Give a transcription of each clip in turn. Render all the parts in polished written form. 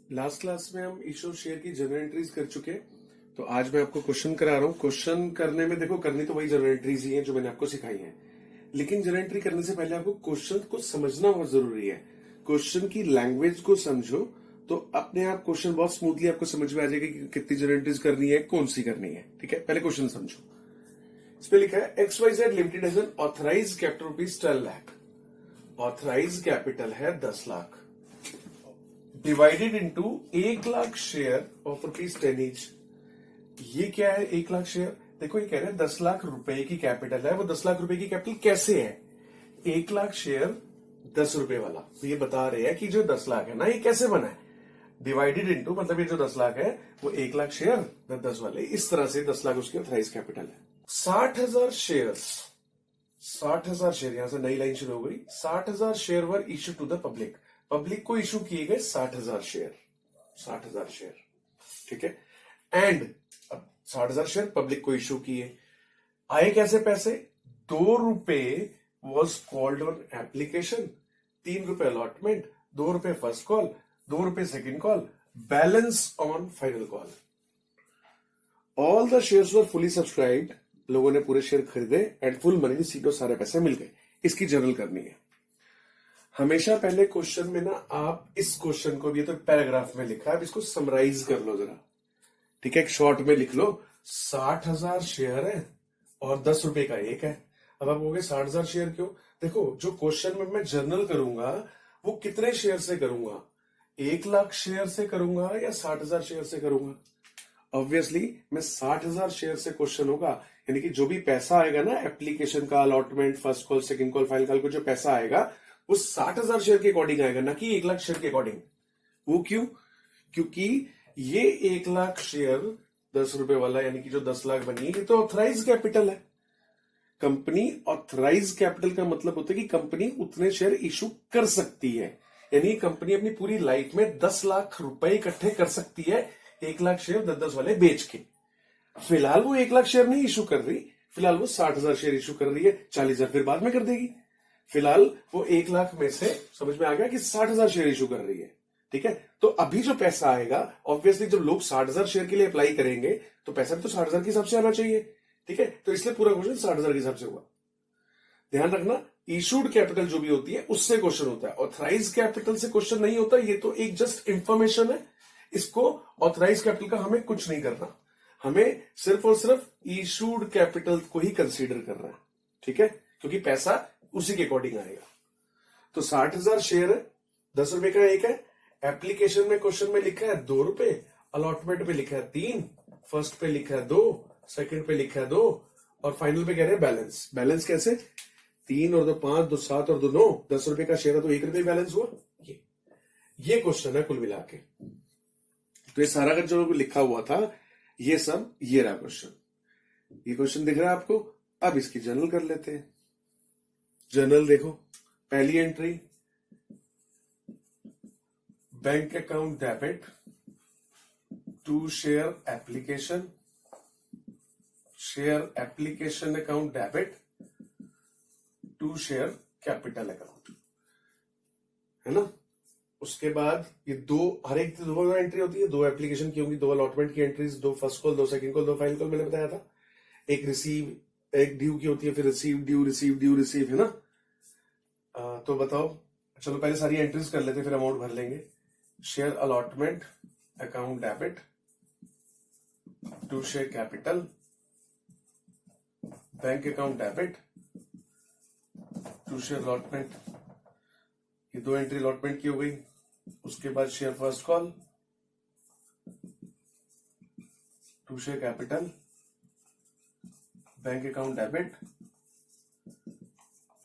Last class में हम issue share की जनरल एंट्रीज कर चुके हैं। तो आज मैं आपको क्वेश्चन करा रहा हूं। क्वेश्चन करने में देखो, करनी तो वही जनरल एंट्रीज ही है जो मैंने आपको सिखाई है, लेकिन जनरल एंट्री करने से पहले आपको क्वेश्चन को समझना बहुत जरूरी है। क्वेश्चन की लैंग्वेज को समझो तो अपने आप क्वेश्चन बहुत स्मूथली आपको समझ में आ जाएगा कि कितनी जनरल एंट्रीज करनी है, कौन सी करनी है। ठीक है, पहले क्वेश्चन समझो। इसमें लिखा है XYZ limited has N authorised capital rupees 12 lakh. Authorised capital है 10 lakh divided into 1 lakh share of rupees 10 each. ये क्या है 1 लाख शेयर? देखो ये कह रहे हैं 10 लाख रुपए की कैपिटल है। वो 10 लाख रुपए की कैपिटल कैसे है? 1 लाख शेयर 10 रुपए वाला। तो ये बता रहे हैं कि जो 10 लाख है ना, ये कैसे बना है? डिवाइडेड इनटू, मतलब ये जो 10 लाख है वो 1 लाख शेयर 10 वाले, इस तरह से 10 लाख उसकी ऑथराइज कैपिटल है। 60,000 शेयर, 60,000 शेयर, यहां से नई लाइन शुरू हो गई। 60,000 share were issue to the public. Public को इशू किए गए 60,000 शेयर, 60,000 शेयर। ठीक है, एंड अब 60,000 शेयर पब्लिक को इशू किए। आए कैसे पैसे? 2 रुपए वॉज कॉल्ड ऑन एप्लीकेशन, 3 रुपए अलॉटमेंट, 2 रुपए फर्स्ट कॉल, 2 रुपए second call, balance on final call. All the shares were fully subscribed. लोगों ने पूरे शेयर खरीदे एंड फुल मनी रिसीव्ड, सारे पैसे मिल गए। इसकी जनरल करनी है। हमेशा पहले क्वेश्चन में ना आप इस क्वेश्चन को भी, तो पैराग्राफ में लिखा है, अब इसको समराइज कर लो जरा। ठीक है, एक शॉर्ट में लिख लो। 60,000 शेयर है और 10 रुपए का एक है। अब आप कहोगे 60,000 शेयर क्यों? देखो, जो क्वेश्चन में मैं जर्नल करूंगा वो कितने शेयर से करूंगा? 1 लाख शेयर से करूंगा या 60,000 शेयर से करूंगा? ऑब्वियसली मैं 60,000 शेयर से क्वेश्चन होगा, यानी कि जो भी पैसा आएगा ना एप्लीकेशन का, allotment, first call, second call, final call को जो पैसा आएगा वो 60,000 शेयर के अकॉर्डिंग आएगा, ना कि 1 लाख शेयर के अकॉर्डिंग। वो क्यों? क्योंकि ये 1 लाख शेयर 10 रुपए वाला, यानी कि जो 10 लाख बनी, ये तो ऑथराइज कैपिटल है। कंपनी ऑथराइज कैपिटल का मतलब होता है कि कंपनी उतने शेयर इशू कर सकती है, यानी कंपनी अपनी पूरी लाइफ में 10 लाख रुपए इकट्ठे कर सकती है 1 लाख शेयर 10-10 वाले बेच के। फिलहाल वो 1 लाख शेयर नहीं इशू कर रही, फिलहाल वो 60,000 शेयर इशू कर रही है। 40,000 फिर बाद में कर देगी। फिलहाल वो 1 लाख में से समझ में आ गया कि 60,000 शेयर इशू कर रही है। ठीक है, तो अभी जो पैसा आएगा, ऑब्वियसली जब लोग 60,000 शेयर के लिए अप्लाई करेंगे तो पैसा भी तो 60,000 के हिसाब से आना चाहिए। ठीक है, तो इसलिए पूरा क्वेश्चन 60,000 के हिसाब से हुआ। ध्यान रखना, इशूड कैपिटल जो भी होती है उससे क्वेश्चन होता है, ऑथराइज कैपिटल से क्वेश्चन नहीं होता। ये तो एक जस्ट इंफॉर्मेशन है। इसको ऑथराइज कैपिटल का हमें कुछ नहीं करना, हमें सिर्फ और सिर्फ इशूड कैपिटल को ही कंसीडर करना है। ठीक है, क्योंकि पैसा उसी के अकॉर्डिंग आएगा। तो 60,000 शेयर है, 10 रुपए का एक है। एप्लीकेशन में क्वेश्चन में लिखा है 2 रुपए, अलॉटमेंट पे लिखा है 3, फर्स्ट पे लिखा है 2, सेकंड पे लिखा है 2 और फाइनल पे कह रहे हैं बैलेंस। बैलेंस कैसे? 3 और 2 5, 2 7 और 2 9, 10 रुपए का शेयर है तो 1 रुपए बैलेंस हुआ। ये क्वेश्चन है कुल मिला के। तो ये सारा अगर जो लिखा हुआ था ये सब, ये रहा क्वेश्चन। ये क्वेश्चन दिख रहा है आपको? अब इसकी जनरल कर लेते हैं। जनरल देखो, पहली entry, bank account debit to share application, share application account debit to share capital account, है ना। उसके बाद ये दो, हर एक 2 एंट्री होती है, 2 एप्लीकेशन की होंगी, 2 अलॉटमेंट की entries, 2 first call, 2 second call, 2 final call, मैंने बताया था। एक रिसीव, एक ड्यू की होती है, फिर receive, due, receive, due, receive, है ना। तो बताओ, चलो पहले सारी एंट्रीज कर लेते, फिर अमाउंट भर लेंगे। Share allotment account debit to share capital, bank account debit to share allotment, ये 2 एंट्री अलॉटमेंट की हो गई। उसके बाद share first call to share capital, bank account debit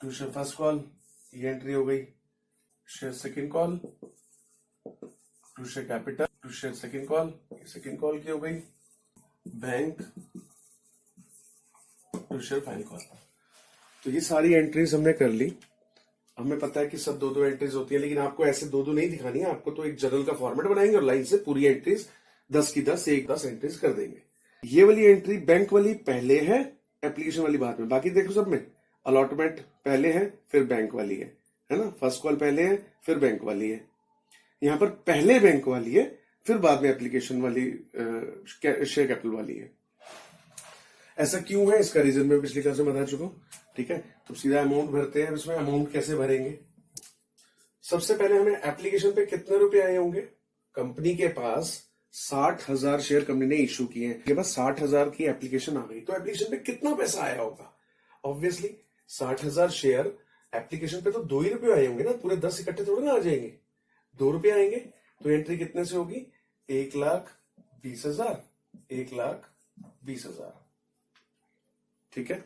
to share first call, ये एंट्री हो गई। Share second call to share capital to share second call, ये सेकंड कॉल की हो गई। Bank to share final call. तो ये सारी एंट्रीज हमने कर ली। हमें पता है कि सब 2-2 एंट्रीज होती है, लेकिन आपको ऐसे 2-2 नहीं दिखानी है। आपको तो एक जनरल का फॉर्मेट बनाएंगे और लाइन से पूरी एंट्रीज 10 की 10, एक 10 एंट्रीज कर देंगे। ये वाली एंट्री बैंक वाली पहले है, एप्लीकेशन वाली बाद में। बाकी देखो सब में अलॉटमेंट पहले है, फिर बैंक वाली है ना। फर्स्ट कॉल पहले है, फिर बैंक वाली है। यहां पर पहले बैंक वाली है, फिर बाद में एप्लीकेशन वाली शेयर कैपिटल वाली है। ऐसा क्यों है, इसका रीजन मैं पिछली क्लास में बता चुका हूं। ठीक है, तो सीधा अमाउंट भरते हैं। इसमें अमाउंट कैसे भरेंगे? सबसे पहले हमें एप्लीकेशन पे कितने रुपए आए होंगे? कंपनी के पास 60,000 शेयर कंपनी ने इश्यू किए हैं, के पास 60,000 की एप्लीकेशन आ गई, तो एप्लीकेशन पे कितना पैसा आया होगा? ऑब्वियसली 60,000 शेयर एप्लीकेशन पे तो 2 ही रुपए आए होंगे ना, पूरे 10 इकट्ठे थोड़े ना आ जाएंगे, 2 रुपए आएंगे। तो एंट्री कितने से होगी? 1,20,000, 1,20,000। ठीक है,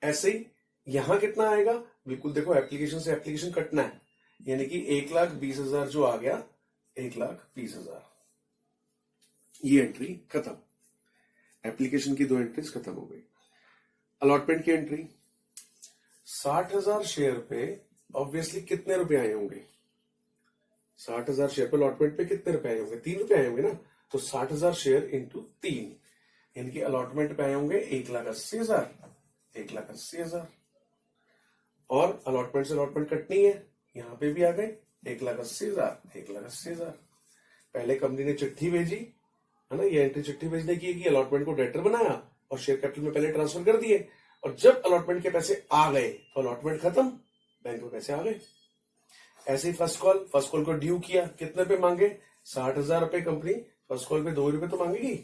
ऐसे ही यहां कितना आएगा? बिल्कुल देखो, एप्लीकेशन से एप्लीकेशन कटना है, यानी कि 1,20,000 जो आ गया, 1,20,000। ये एंट्री खत्म, एप्लीकेशन की 2 एंट्रीज खत्म हो गई। अलॉटमेंट की एंट्री, 60,000 शेयर पे ऑब्वियसली कितने रुपए आए होंगे? 60,000 शेयर पे अलॉटमेंट पे कितने रुपए आए होंगे? 3 रुपए आए होंगे ना, तो 60,000 शेयर इंटू 3, यानी कि अलॉटमेंट पे आए होंगे 1,80,000, 1,80,000। और अलॉटमेंट से अलॉटमेंट कटनी है, यहां पे भी आ गए 1,80,000, 1,80,000। पहले कंपनी ने चिट्ठी भेजी है ना, ये एंट्री चिट्ठी भेजने की है कि अलॉटमेंट को डेटर बनाया और शेयर कैपिटल में पहले ट्रांसफर कर दिए, और जब अलॉटमेंट के पैसे आ गए तो अलॉटमेंट खत्म, बैंक में पैसे आ गए। ऐसे ही फर्स्ट कॉल को ड्यू किया, कितने पे मांगे? 60,000 रुपए। कंपनी फर्स्ट कॉल पे 2 रुपए तो मांगेगी,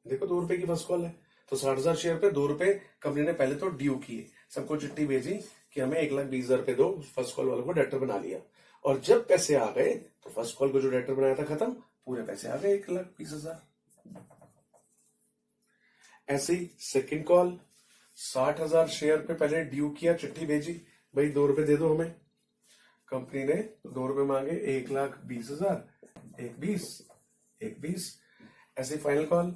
देखो 2 रुपए की फर्स्ट कॉल है, तो 60,000 शेयर पे 2 रुपए कंपनी ने पहले तो ड्यू किए, सबको चिट्ठी भेजी कि हमें 1,20,000 रुपए दो, फर्स्ट कॉल वालों को डेटर बना लिया। और जब पैसे आ गए तो फर्स्ट कॉल को जो डेटर बनाया था खत्म, पूरे पैसे आ गए 1,20,000। ऐसे ही सेकेंड कॉल, 60,000 शेयर पे पहले ड्यू किया, चिट्ठी भेजी, भाई 2 रुपए दे दो हमें। कंपनी ने 2 रुपए मांगे, 1,20,000, 1,20,000। ऐसे final call,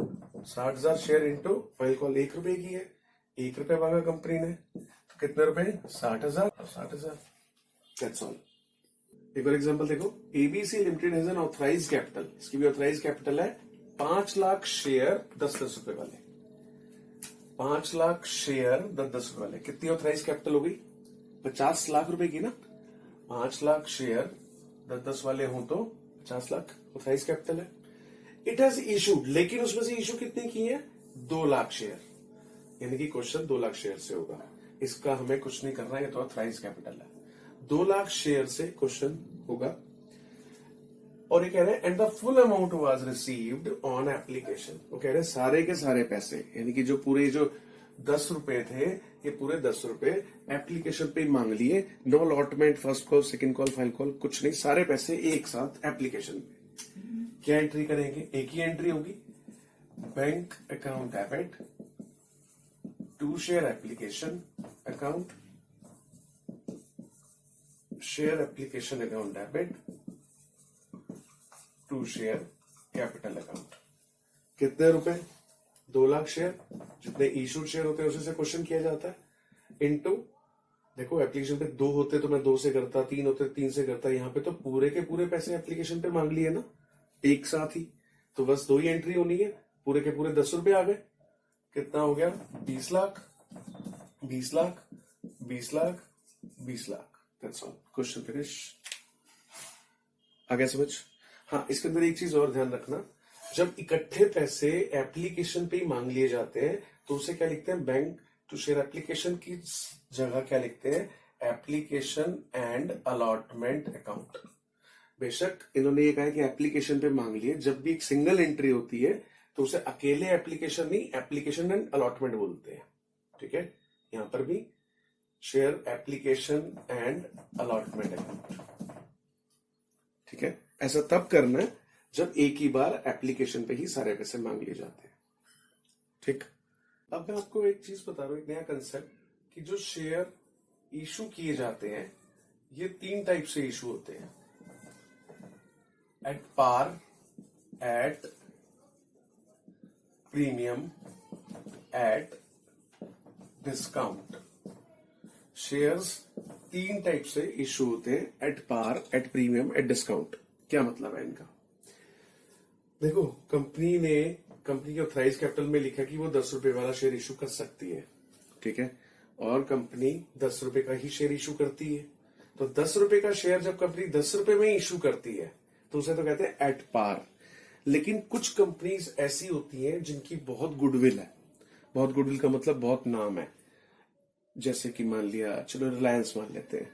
60,000 share into final call 1 रुपए की है, 1 रुपए मांगा कंपनी ने, तो कितने रुपए? 60,000 और 60,000। That's all. एक और एग्जांपल देखो, ABC limited has an authorise capital, इसकी भी ऑथराइज कैपिटल है 5 लाख शेयर 10-10 रुपए वाले, 5 लाख शेयर 10-10 रुपए वाले। कितनी ऑथराइज कैपिटल हो गई? 50 लाख रुपए की ना। 5 लाख शेयर 10-10 वाले हों तो 50 लाख ऑथराइज कैपिटल है। इट हैज इशूड, लेकिन उसमें से इशू कितने की है? 2 लाख शेयर, यानी कि क्वेश्चन 2 लाख शेयर से होगा। इसका हमें कुछ नहीं करना है, ये तो ऑथराइज कैपिटल है। 2 लाख शेयर से क्वेश्चन होगा, और ये कह रहे हैं and the full amount was received on application. वो कह रहे हैं सारे के सारे पैसे, यानी कि जो पूरे जो 10 रुपए थे, ये पूरे 10 रुपए एप्लीकेशन पे मांग लिए, no allotment, first call, second call, final call, कुछ नहीं, सारे पैसे एक साथ एप्लीकेशन पे। क्या एंट्री करेंगे? एक ही एंट्री होगी, bank account debit to share application account, share application account debit to share capital account. कितने रुपए? 2 लाख शेयर, जितने इशूड शेयर होते हैं उसी से क्वेश्चन किया जाता है, इनटू, देखो एप्लीकेशन पे 2 होते तो मैं 2 से करता, 3 होते 3 से करता, यहाँ पे तो पूरे के पूरे पैसे एप्लीकेशन पे मांग लिए ना एक साथ ही, तो बस 2 ही एंट्री होनी है, पूरे के पूरे 10 रुपए आ गए। कितना हो गया? 20 lakh, 20 lakh, 20 lakh, 20 lakh. That's all, question finish. आ गया समझ? हाँ, इसके अंदर एक चीज और ध्यान रखना, जब इकट्ठे पैसे एप्लीकेशन पे ही मांग लिए जाते हैं तो उसे क्या लिखते हैं? बैंक टू शेयर एप्लीकेशन की जगह क्या लिखते हैं? Application and allotment account. बेशक इन्होंने ये कहा है कि एप्लीकेशन पे मांग लिए, जब भी एक सिंगल एंट्री होती है तो उसे अकेले एप्लीकेशन नहीं, एप्लीकेशन एंड अलॉटमेंट बोलते हैं। ठीक है, यहां पर भी share application and allotment account. ठीक है, ऐसा तब करना है जब एक ही बार एप्लीकेशन पे ही सारे पैसे मांग लिए जाते हैं। ठीक, अब मैं आपको एक चीज बता रहा हूं, एक नया कंसेप्ट, कि जो शेयर इशू किए जाते हैं ये 3 टाइप से इशू होते हैं, at par, at premium, at discount. Shares 3 type से इशू होते हैं, at par, at premium, at discount. क्या मतलब है इनका? देखो, कंपनी की ऑथराइज कैपिटल में लिखा कि वो 10 रुपए वाला शेयर इशू कर सकती है। ठीक है, और कंपनी 10 रुपए का ही शेयर इशू करती है, तो 10 रुपए का शेयर जब कंपनी 10 रुपए में इशू करती है तो उसे तो कहते हैं एट पार। लेकिन कुछ कंपनीज ऐसी होती हैं जिनकी बहुत गुडविल है। बहुत गुडविल का मतलब बहुत नाम है। जैसे कि मान लिया, चलो रिलायंस मान लेते हैं।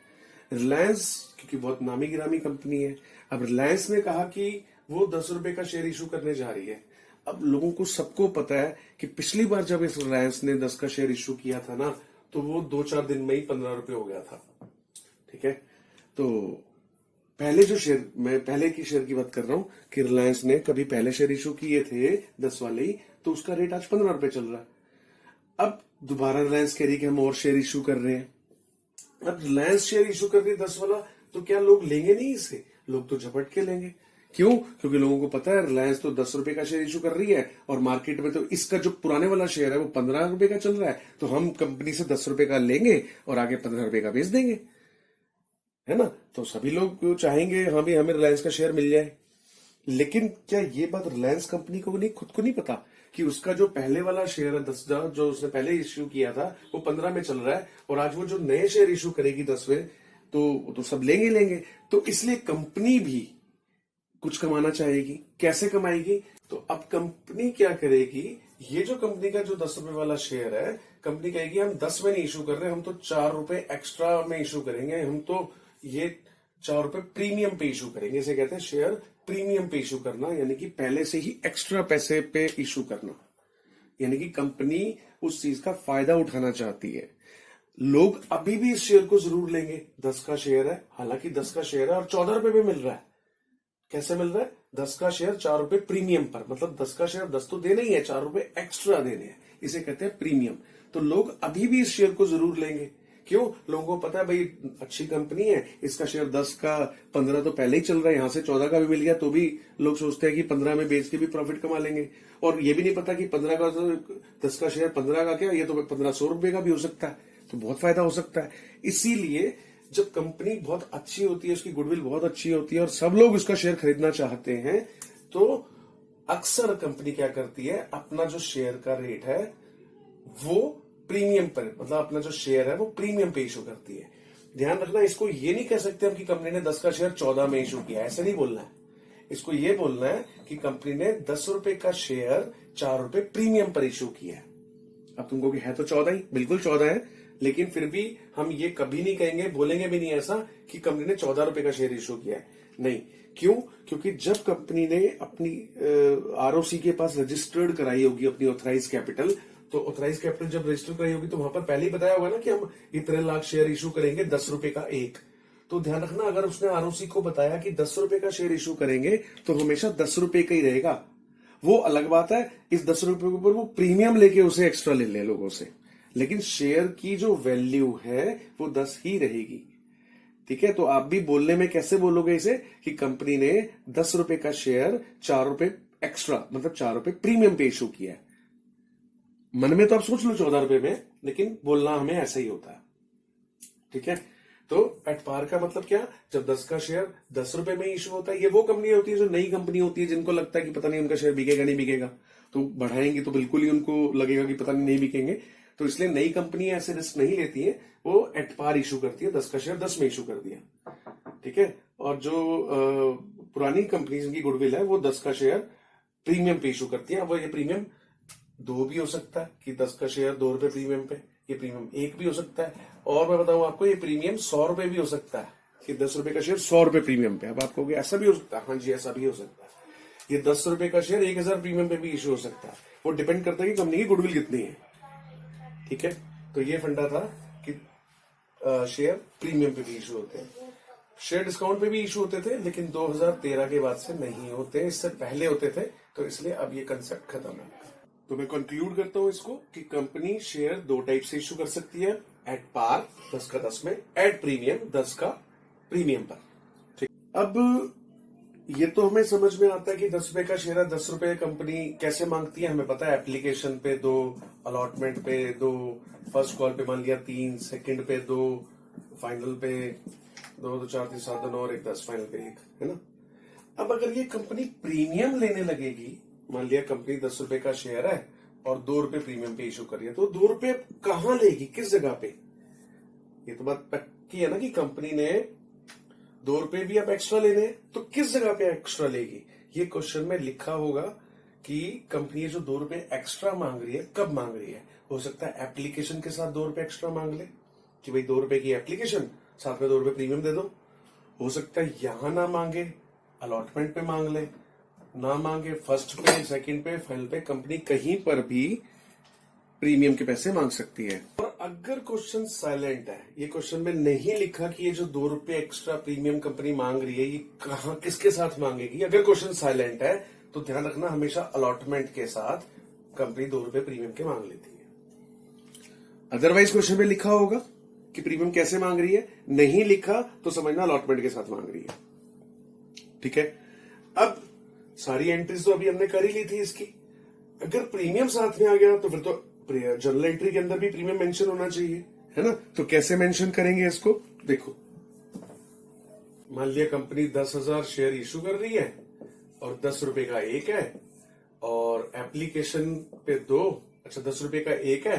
रिलायंस क्योंकि बहुत नामी गिरामी कंपनी है, अब रिलायंस ने कहा कि वो 10 रुपए का शेयर इशू करने जा रही है। अब लोगों को सबको पता है कि पिछली बार जब इस रिलायंस ने 10 का शेयर इशू किया था ना, तो वो 2-4 दिन में ही 15 रुपए हो गया था। ठीक है, तो पहले जो शेयर, मैं पहले की शेयर की बात कर रहा हूं कि रिलायंस ने कभी पहले शेयर इशू किए थे 10 वाले ही, तो उसका रेट आज 15 रुपए चल रहा है। अब दोबारा रिलायंस कह रही है कि हम और शेयर इशू कर रहे हैं। अब रिलायंस शेयर इशू कर रही है 10 वाला, तो क्या लोग लेंगे नहीं इसे? लोग तो झपट के लेंगे। क्यों? क्योंकि लोगों को पता है रिलायंस तो 10 रुपए का शेयर इशू कर रही है और मार्केट में तो इसका जो पुराने वाला शेयर है वो 15 रुपए का चल रहा है, तो हम कंपनी से 10 रुपए का लेंगे और आगे 15 रुपए का बेच देंगे, है ना? तो सभी लोग चाहेंगे हाँ भी हमें रिलायंस का शेयर मिल जाए। लेकिन क्या ये बात रिलायंस कंपनी को नहीं, खुद को नहीं पता कि उसका जो पहले वाला शेयर है 10 जो उसने पहले इश्यू किया था वो 15 में चल रहा है, और आज वो जो नए शेयर इश्यू करेगी 10 में, तो सब लेंगे लेंगे। तो इसलिए कंपनी भी कुछ कमाना चाहेगी। कैसे कमाएगी? तो अब कंपनी क्या करेगी, ये जो कंपनी का जो 10 रुपए वाला शेयर है, कंपनी कहेगी हम 10 में नहीं इशू कर रहे, हम तो 4 रुपए एक्स्ट्रा में इशू करेंगे, हम तो ये 4 रुपए प्रीमियम पे इशू करेंगे। इसे कहते हैं शेयर प्रीमियम पे इशू करना, यानी कि पहले से ही एक्स्ट्रा पैसे पे इशू करना। यानी कि कंपनी उस चीज का फायदा उठाना चाहती है। लोग अभी भी इस शेयर को जरूर लेंगे। 10 का शेयर है, हालांकि 10 का शेयर है और 14 रुपए पे मिल रहा है। कैसे मिल रहा है? 10 का शेयर 4 रुपए प्रीमियम पर, मतलब 10 का शेयर 10 तो देना ही है, 4 रुपए एक्स्ट्रा देने हैं। इसे कहते हैं प्रीमियम। तो लोग अभी भी इस शेयर को जरूर लेंगे। क्यों? लोगों को पता है भाई अच्छी कंपनी है, इसका शेयर 10 का 15 तो पहले ही चल रहा है, यहां से 14 का भी मिल गया तो भी लोग सोचते हैं कि 15 में बेच के भी प्रॉफिट कमा लेंगे। और ये भी नहीं पता कि 15 का 10 का शेयर 15 का क्या, ये तो 1500 रुपए का भी हो सकता है, तो बहुत फायदा हो सकता है। इसीलिए जब कंपनी बहुत अच्छी होती है, उसकी गुडविल बहुत अच्छी होती है और सब लोग उसका शेयर खरीदना चाहते हैं, तो अक्सर कंपनी क्या करती है, अपना जो शेयर का रेट है वो प्रीमियम पर, मतलब अपना जो शेयर है वो प्रीमियम पे इशू करती है। ध्यान रखना, इसको ये नहीं कह सकते हम कि कंपनी ने 10 का शेयर 14 में इशू किया, ऐसे नहीं बोलना है। इसको ये बोलना है कि कंपनी ने 10 रुपए का शेयर 4 रुपए प्रीमियम पर इशू किया है। अब तुमको कि है तो 14 ही, बिल्कुल 14 है, लेकिन फिर भी हम ये कभी नहीं कहेंगे, बोलेंगे भी नहीं ऐसा कि कंपनी ने 14 रुपए का शेयर इशू किया है। नहीं, क्यों? क्योंकि जब कंपनी ने अपनी आरओसी के पास रजिस्टर्ड कराई होगी अपनी ऑथराइज कैपिटल, तो ऑथराइज कैपिटल जब रजिस्टर कराई होगी तो वहां पर पहले ही बताया होगा ना कि हम इतने लाख शेयर इशू करेंगे 10 रुपए का एक। तो ध्यान रखना, अगर उसने आरओसी को बताया कि 10 रुपए का शेयर इशू करेंगे तो हमेशा 10 रुपए का ही रहेगा। वो अलग बात है इस 10 रुपए के ऊपर वो प्रीमियम लेके उसे एक्स्ट्रा ले ले लोगों से, लेकिन शेयर की जो वैल्यू है वो 10 ही रहेगी। ठीक है, तो आप भी बोलने में कैसे बोलोगे इसे कि कंपनी ने 10 रुपए का शेयर 4 रुपए एक्स्ट्रा, मतलब 4 रुपए प्रीमियम पे इशू किया है। मन में तो आप सोच लो 14 रुपए में, लेकिन बोलना हमें ऐसा ही होता है। ठीक है, तो एट पार का मतलब क्या, जब 10 का शेयर 10 रुपए में इशू होता है, ये वो कंपनी होती है जो नई कंपनी होती है, जिनको लगता है कि पता नहीं उनका शेयर बिकेगा नहीं बिकेगा, तो बढ़ाएंगे तो बिल्कुल ही उनको लगेगा कि पता नहीं बिकेंगे, तो इसलिए नई कंपनी ऐसे रिस्क नहीं लेती है, वो एट पार इशू करती है। 10 का शेयर 10 में इशू कर दिया। ठीक है, और जो पुरानी कंपनी जिनकी गुडविल है वो 10 का शेयर प्रीमियम पे इशू करती है। अब ये प्रीमियम 2 भी हो सकता है कि 10 का शेयर 2 रुपए प्रीमियम पे, ये प्रीमियम 1 भी हो सकता है, और मैं बताऊं आपको ये प्रीमियम 100 रुपए भी हो सकता है कि 10 रुपए का शेयर 100 रुपए प्रीमियम पे। अब आप कहोगे ऐसा भी हो सकता है, हाँ जी ऐसा भी हो सकता है। ये 10 रुपए का शेयर 1000 प्रीमियम पे भी इशू हो सकता है, वो डिपेंड करता है कि कंपनी की गुडविल कितनी है। ठीक है, तो ये फंडा था कि शेयर प्रीमियम पे भी इशू होते हैं। शेयर डिस्काउंट पे भी इशू होते थे, लेकिन 2013 के बाद से नहीं होते, इससे पहले होते थे, तो इसलिए अब ये कंसेप्ट खत्म है। तो मैं कंक्लूड करता हूं इसको कि कंपनी शेयर 2 टाइप से इशू कर सकती है, एट पार 10 का 10 में, एट प्रीमियम 10 का प्रीमियम पर। ठीक, अब ये तो हमें समझ में आता है कि 10 रुपए का शेयर है, 10 रुपए कंपनी कैसे मांगती है, हमें पता है एप्लीकेशन पे 2, अलॉटमेंट पे 2, फर्स्ट कॉल पे मान लिया 3, सेकंड पे 2, फाइनल पे 2, 2, 4, 3, 7, 2, 9 और 1, 10, फाइनल पे 1, है ना। अब अगर ये कंपनी प्रीमियम लेने लगेगी, मान लिया कंपनी 10 रुपए का शेयर है और 2 रुपए प्रीमियम पे इशू कर रही है, तो 2 रुपए कहां लेगी, किस जगह पे? ये तो बात पक्की है ना कि कंपनी ने ₹2 भी आप एक्स्ट्रा लेने हैं तो किस जगह पे एक्स्ट्रा लेगी, ये क्वेश्चन में लिखा होगा कि कंपनी जो ₹2 एक्स्ट्रा मांग रही है कब मांग रही है। हो सकता है एप्लीकेशन के साथ ₹2 एक्स्ट्रा मांग ले कि भाई ₹2 की एप्लीकेशन, साथ में ₹2 प्रीमियम दे दो। हो सकता है यहां ना मांगे, अलॉटमेंट पे मांग ले, ना मांगे फर्स्ट पे, सेकंड पे, फाइनल पे, कंपनी कहीं पर भी प्रीमियम के पैसे मांग सकती है। और अगर क्वेश्चन साइलेंट है, ये क्वेश्चन में नहीं लिखा कि ये जो ₹2 एक्स्ट्रा प्रीमियम कंपनी मांग रही है ये कहां किसके साथ मांगेगी, अगर क्वेश्चन साइलेंट है तो ध्यान रखना हमेशा अलॉटमेंट के साथ कंपनी ₹2 प्रीमियम के मांग लेती है। अदरवाइज क्वेश्चन में लिखा होगा कि प्रीमियम कैसे मांग रही है, नहीं लिखा तो समझना अलॉटमेंट के साथ मांग रही है। ठीक है, अब सारी एंट्रीज तो अभी हमने कर ही ली थी इसकी। अगर प्रीमियम साथ में आ गया तो फिर तो जर्नल एंट्री के अंदर भी प्रीमियम मेंशन होना चाहिए, है ना। तो कैसे मेंशन करेंगे इसको, देखो मान लिया कंपनी 10,000 शेयर इशू कर रही है और ₹10 का एक है और एप्लीकेशन पे 2, अच्छा ₹10 का एक है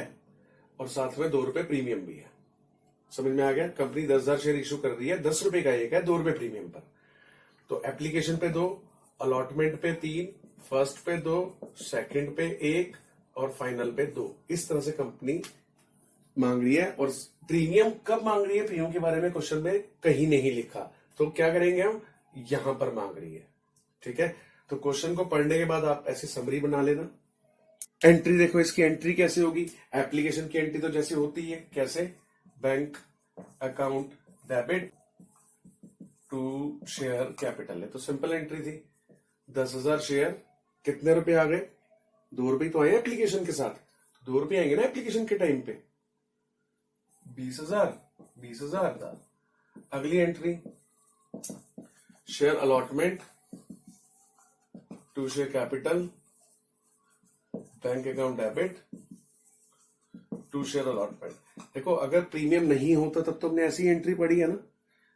और साथ में ₹2 प्रीमियम भी है। समझ में आ गया, कंपनी 10,000 शेयर इशू कर रही है, ₹10 का एक है, ₹2 प्रीमियम पर। तो एप्लीकेशन पे 2, अलॉटमेंट पे 3, फर्स्ट पे 2, सेकंड पे 1 और फाइनल पे 2। इस तरह से कंपनी मांग रही है। और प्रीमियम कब मांग रही है, प्रीमियम के बारे में क्वेश्चन में कहीं नहीं लिखा, तो क्या करेंगे हम, यहां पर मांग रही है। ठीक है, तो क्वेश्चन को पढ़ने के बाद आप ऐसी समरी बना लेना। एंट्री देखो, इसकी एंट्री कैसे होगी, एप्लीकेशन की एंट्री तो जैसे होती है, कैसे, bank account debit to share capital है, तो सिंपल एंट्री थी। 10,000 शेयर, कितने रुपए आ गए, ₹2 तो आए एप्लीकेशन के साथ, ₹2 आएंगे ना एप्लीकेशन के टाइम पे, 20,000 था। अगली entry, share allotment to share capital, bank account debit to share allotment. देखो अगर प्रीमियम नहीं होता तब तो हमने ऐसी एंट्री पढ़ी है ना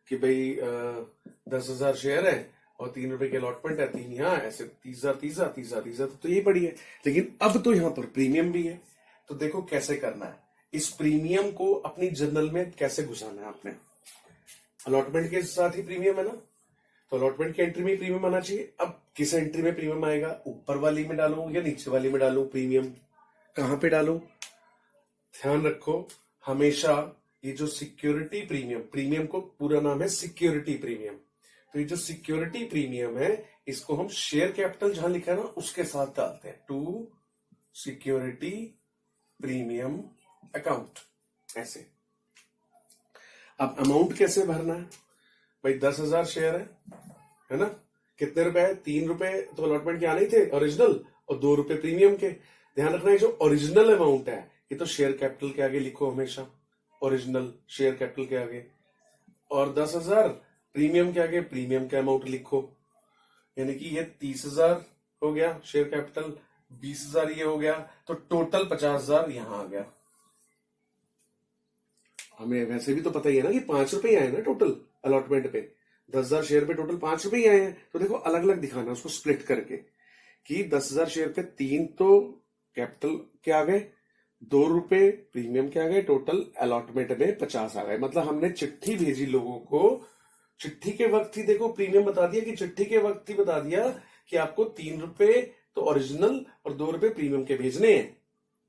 कि भाई 10,000 शेयर है और ₹3 की अलॉटमेंट है, 3 यहाँ, ऐसे 30,000 तो यही पड़ी है। लेकिन अब तो यहां पर प्रीमियम भी है, तो देखो कैसे करना है, इस प्रीमियम को अपनी जर्नल में कैसे घुसाना है आपने। अलॉटमेंट के साथ ही प्रीमियम है ना, तो अलॉटमेंट की एंट्री में प्रीमियम आना चाहिए। अब किस एंट्री में प्रीमियम आएगा, ऊपर वाली में डालूं या नीचे वाली में डालूं प्रीमियम, कहां पे डालूं, ध्यान रखो हमेशा ये जो सिक्योरिटी प्रीमियम, प्रीमियम को पूरा नाम है सिक्योरिटी प्रीमियम, तो ये जो सिक्योरिटी प्रीमियम है इसको हम शेयर कैपिटल जहां लिखा है ना उसके साथ डालते हैं, टू सिक्योरिटी प्रीमियम अकाउंट, ऐसे। अब अमाउंट कैसे भरना है, भाई 10,000 शेयर है ना, कितने रुपए है, ₹3 तो अलॉटमेंट के आने ही थे ओरिजिनल और ₹2 प्रीमियम के। ध्यान रखना है जो ओरिजिनल अमाउंट है ये तो शेयर कैपिटल के आगे लिखो हमेशा, ओरिजिनल शेयर कैपिटल के आगे, और 10,000 प्रीमियम के आगे प्रीमियम का अमाउंट लिखो, यानी कि ये 30,000 हो गया शेयर कैपिटल, 20,000 ये हो गया, तो टोटल 50,000 यहां आ गया। हमें वैसे भी तो पता ही है ना कि ₹5 आए ना टोटल अलॉटमेंट पे, 10,000 शेयर पे टोटल ₹5 आए हैं। तो देखो अलग अलग दिखाना उसको स्प्लिट करके कि 10,000 शेयर पे 3 तो कैपिटल के आ गए, ₹2 प्रीमियम के आ गए, टोटल अलॉटमेंट में 50 आ गए। मतलब हमने चिट्ठी भेजी लोगों को, चिट्ठी के वक्त ही देखो प्रीमियम बता दिया कि चिट्ठी के वक्त ही बता दिया कि आपको ₹3 तो ओरिजिनल और ₹2 प्रीमियम के भेजने हैं,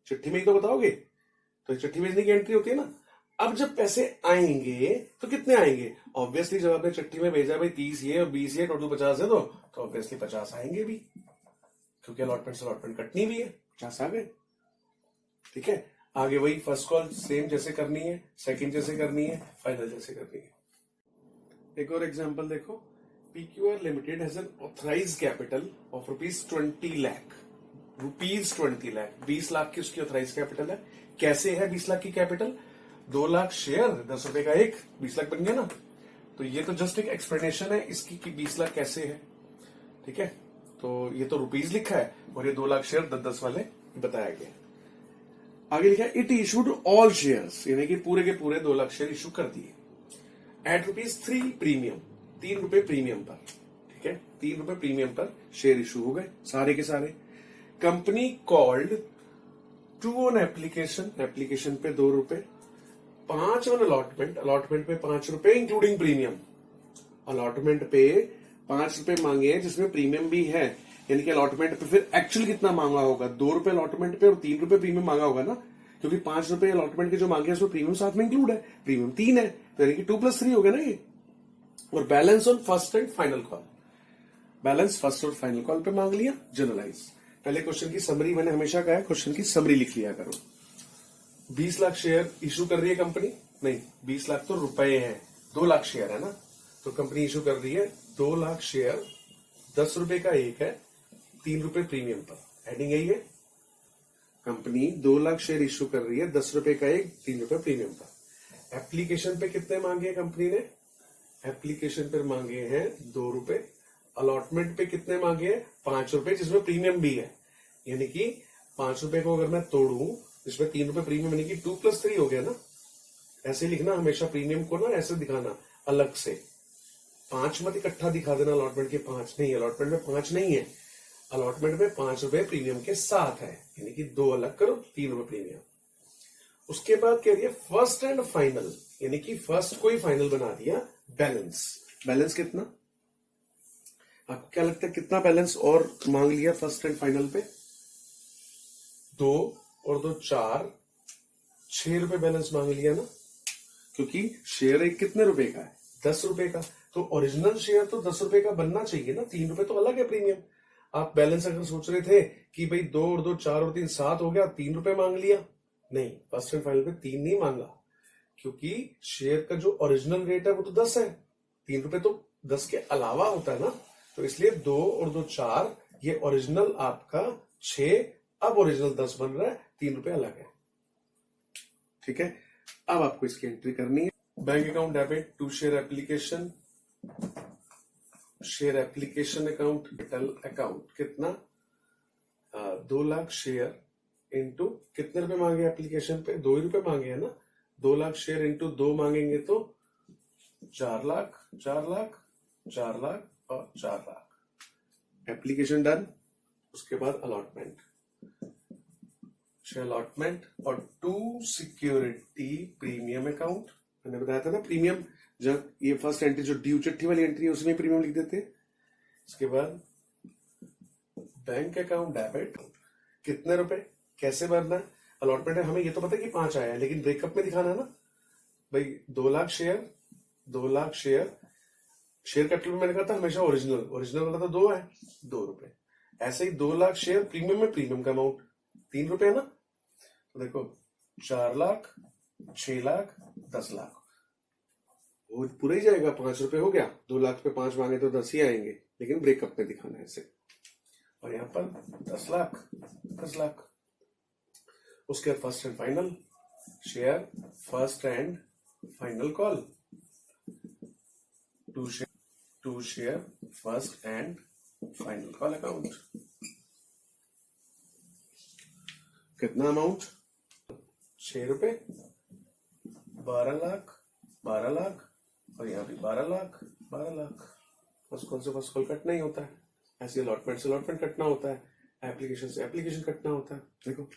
चिट्ठी में ही तो बताओगे, तो चिट्ठी भेजने की एंट्री होती है ना। अब जब पैसे आएंगे तो कितने आएंगे, ऑब्वियसली जब आपने चिट्ठी में भेजा भाई 30 ये और 20 ये टोटल 50 है, तो ऑब्वियसली 50 आएंगे भी, क्योंकि अलॉटमेंट से अलॉटमेंट कटनी भी है, 50 आ गए। ठीक है, आगे वही फर्स्ट कॉल सेम जैसे करनी है, सेकंड जैसे करनी है, फाइनल जैसे करनी है। एक और एग्जांपल देखो, PQR limited has N authorised capital of ₹20 lakh, ₹20 lakh की उसकी ऑथराइज्ड कैपिटल है। कैसे है 20 लाख की कैपिटल, 2 लाख शेयर, ₹10 का एक, 20 लाख बन गया ना। तो ये तो जस्ट एक एक्सप्लेनेशन है इसकी कि 20 लाख कैसे है। ठीक है, तो ये तो रुपीज लिखा है और ये 2 लाख शेयर 10-10 वाले बताया गया। आगे लिखा है इट इशूड ऑल शेयर्स, यानी कि पूरे के पूरे 2 लाख शेयर इशू कर दिए एट ₹3 प्रीमियम, ₹3 प्रीमियम पर। ठीक है, ₹3 प्रीमियम पर शेयर इशू हो गए सारे के सारे। Company called to on application, application पे ₹2, 5 ऑन अलॉटमेंट, अलॉटमेंट पे ₹5 इंक्लूडिंग प्रीमियम, अलॉटमेंट पे 5 रुपए मांगे हैं जिसमें प्रीमियम भी है, यानी कि अलॉटमेंट पे फिर एक्चुअल कितना मांगा होगा, 2 रुपए अलॉटमेंट पे और 3 रुपए प्रीमियम मांगा होगा ना, क्योंकि 5 रुपए अलॉटमेंट के जो मांगे हैं उसमें प्रीमियम साथ में इंक्लूड है, प्रीमियम 3 है, तो यानी कि 2+3 हो गया ना ये। और balance on first and final call, balance first और फाइनल कॉल पे मांग लिया, जनरलाइज। पहले क्वेश्चन की समरी मैंने हमेशा कहा है, क्वेश्चन की समरी लिख लिया करो। 20 लाख शेयर इशू कर रही है कंपनी, नहीं 20 लाख तो रुपए है, 2 लाख शेयर है ना, तो कंपनी इशू कर रही है 2 लाख शेयर, 10 रुपए का एक है, 3 रुपए प्रीमियम पर, हेडिंग यही है। कंपनी 2 लाख शेयर इशू कर रही है, 10 रुपए का एक, 3 रुपए प्रीमियम पर। एप्लीकेशन पे कितने मांगे हैं कंपनी ने, एप्लीकेशन पर मांगे हैं 2 रुपए, अलॉटमेंट पे कितने मांगे हैं 5 रुपए जिसमें प्रीमियम भी है, यानी कि 5 रुपए को अगर मैं तोड़ू इसमें 3 रुपए प्रीमियम, यानी कि 2+3 हो गया ना। ऐसे ही लिखना हमेशा, प्रीमियम को ना ऐसे दिखाना अलग से, 5 मत इकट्ठा दिखा देना अलॉटमेंट के 5 नहीं, अलॉटमेंट में 5 नहीं है, अलॉटमेंट में 5 रुपए प्रीमियम के साथ है, यानी कि 2 अलग करो, 3 रुपए प्रीमियम। उसके बाद कह रही है फर्स्ट एंड फाइनल, यानी कि फर्स्ट को ही फाइनल बना दिया, बैलेंस। बैलेंस कितना, आपको क्या लगता है कितना बैलेंस और मांग लिया फर्स्ट एंड फाइनल पे, 2 और 2 4, 6 रुपए बैलेंस मांग लिया ना, क्योंकि शेयर एक कितने रुपए का है, 10 रुपए का, तो ओरिजिनल शेयर तो 10 रुपए का बनना चाहिए ना, 3 रुपए तो अलग है प्रीमियम। आप बैलेंस अगर सोच रहे थे कि भाई 2 और 2 4 और 3 7 हो गया, 3 रुपए मांग लिया, नहीं, फर्स्ट एंड फाइनल पे 3 नहीं मांगा, क्योंकि शेयर का जो ओरिजिनल रेट है वो तो 10 है, 3 रुपए तो 10 के अलावा होता है ना, तो इसलिए 2 और 2 4, ये ओरिजिनल आपका 6, अब ओरिजिनल 10 बन रहा है, 3 रुपए अलग है, ठीक है। अब आपको इसकी एंट्री करनी है, bank account debit to share application, share application account, capital account, कितना 2 लाख शेयर इंटू कितने रुपए मांगे एप्लीकेशन पे, 2 ही रुपए मांगे हैं ना, 2 लाख शेयर इंटू 2 मांगेंगे तो 4 लाख, 4 लाख, 4 लाख और 4 लाख। एप्लीकेशन डन, उसके बाद अलॉटमेंट, अलॉटमेंट और टू सिक्योरिटी प्रीमियम अकाउंट, मैंने बताया था ना प्रीमियम, जब ये फर्स्ट एंट्री जो ड्यू चिट्ठी वाली एंट्री है उसमें प्रीमियम लिख देते। इसके बाद बैंक अकाउंट डेबिट, कितने रुपए, कैसे भरना है, अलॉटमेंट है, हमें ये तो पता है कि 5 आया है, लेकिन ब्रेकअप में दिखाना है ना भाई, 2 lakh share, 2 lakh share, share capital में मैंने कहा था हमेशा ओरिजिनल, ओरिजिनल वाला तो 2 है, 2 रुपए, ऐसे ही 2 लाख शेयर प्रीमियम में, प्रीमियम का अमाउंट 3 रुपए है ना, तो देखो 4 लाख, 6 लाख, 10 लाख, वो पूरा ही जाएगा, 5 रुपए हो गया, 2 लाख पे 5 मांगे तो 10 ही आएंगे, लेकिन ब्रेकअप में दिखाना है ऐसे, और यहां पर 10 लाख, 10 लाख। उसके बाद first and final, share first and final call, to share first and final call account, कितना अमाउंट 6 रुपए, 12 लाख, 12 लाख, और यहाँ भी 12 लाख, 12 लाख। फर्स्ट कॉल से फर्स्ट कॉल कटना ही होता है, ऐसे अलॉटमेंट से अलॉटमेंट कटना होता है, एप्लीकेशन से एप्लीकेशन कटना होता है। देखो